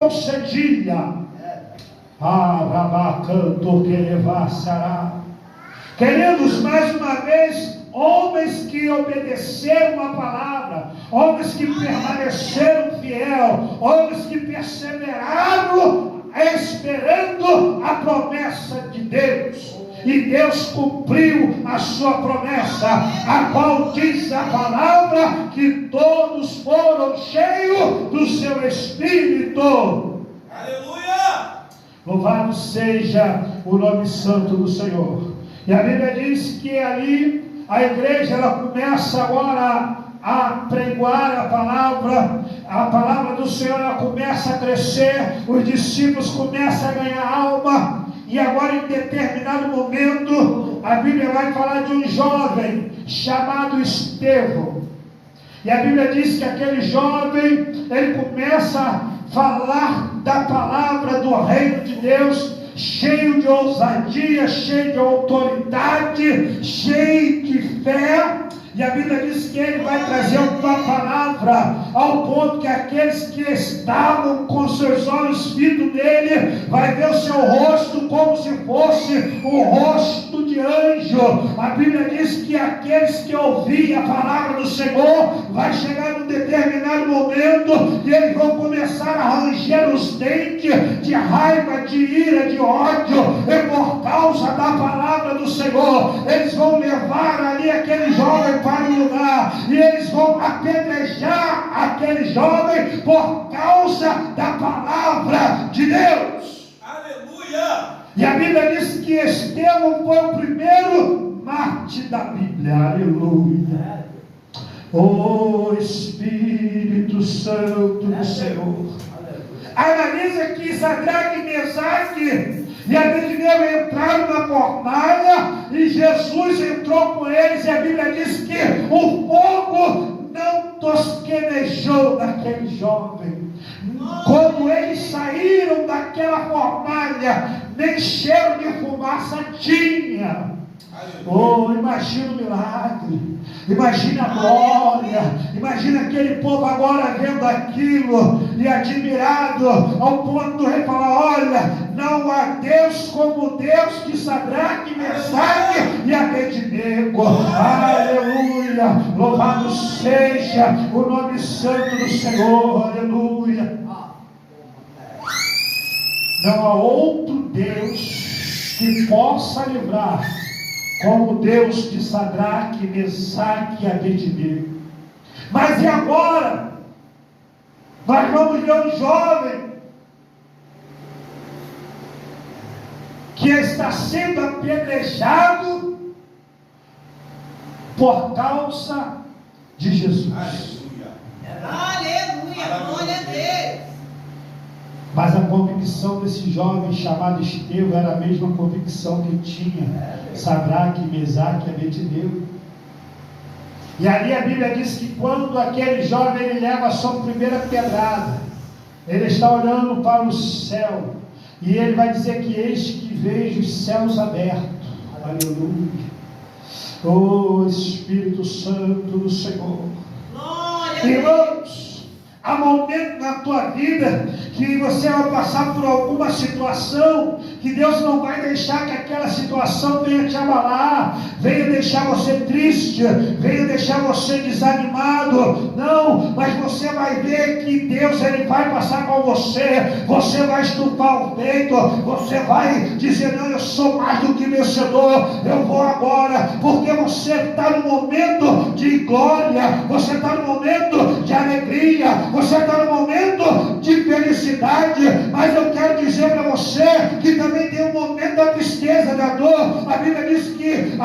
cedia. Arabacanto que levassará. Queridos, mais uma vez, homens que obedeceram a palavra, homens que permaneceram fiel, homens que perseveraram esperando a promessa de Deus. E Deus cumpriu a sua promessa, a qual diz a palavra que todos foram cheios do seu Espírito. Aleluia! Louvado seja o nome santo do Senhor. E a Bíblia diz que ali a igreja ela começa agora a pregoar a palavra do Senhor ela começa a crescer, os discípulos começam a ganhar alma. E agora em determinado momento a Bíblia vai falar de um jovem chamado Estevão. E a Bíblia diz que aquele jovem ele começa a falar da palavra do reino de Deus, cheio de ousadia, cheio de autoridade, cheio de fé. E a Bíblia diz que ele vai trazer uma palavra ao ponto que aqueles que estavam com seus olhos fitos nele, vai ver o seu rosto como se fosse o rosto de anjo. A Bíblia diz que aqueles que ouviam a palavra do Senhor, vai chegar num determinado momento e eles vão começar a ranger os dentes de raiva, de ira, de ódio, e por causa da palavra do Senhor, eles vão levar ali aquele jovem para o lugar, e eles vão apedrejar aquele jovem por causa da palavra de Deus. Aleluia! E a Bíblia diz que Estevão foi o primeiro mártir da Bíblia. Aleluia! Oh Espírito Santo do Senhor, analisa que Sadraque, Mesaque e Abednego entraram na fornalha e Jesus entrou com eles, e a Bíblia diz que o fogo não tosquenejou daquele jovem. Quando eles saíram daquela fornalha, nem cheiro de fumaça tinha. Oh, imagina o milagre, imagina a glória, imagina aquele povo agora vendo aquilo e admirado, ao ponto do rei falar: olha, não há Deus como o Deus de Sadraque, Mesaque e Abednego. Aleluia, louvado seja o nome santo do Senhor. Aleluia. Não há outro Deus que possa livrar como o Deus de Sadraque, Mesaque e Abednego. Mas e agora? Nós vamos ver um jovem que está sendo apedrejado por causa de Jesus. Aleluia, glória a Deus. Mas a convicção desse jovem chamado Estevão era a mesma convicção que tinha Sadraque, Mesaque e Abednego. E ali a Bíblia diz que quando aquele jovem ele leva a sua primeira pedrada, ele está olhando para o céu, e ele vai dizer que eis que vejo os céus abertos. Aleluia. Oh Espírito Santo do Senhor. Irmãos, há momentos na tua vida que você vai passar por alguma situação que Deus não vai deixar que aquela situação venha te abalar, venha deixar você triste, venha deixar você desanimado. Não, mas você vai ver que Deus ele vai passar com você, você vai estufar o peito, você vai dizer: não, eu sou mais do que vencedor, eu vou agora, porque você está no momento de glória, você está no momento de alegria, você está no momento de felicidade. Mas eu quero dizer para você que também tem um momento da tristeza, da dor. A Bíblia diz que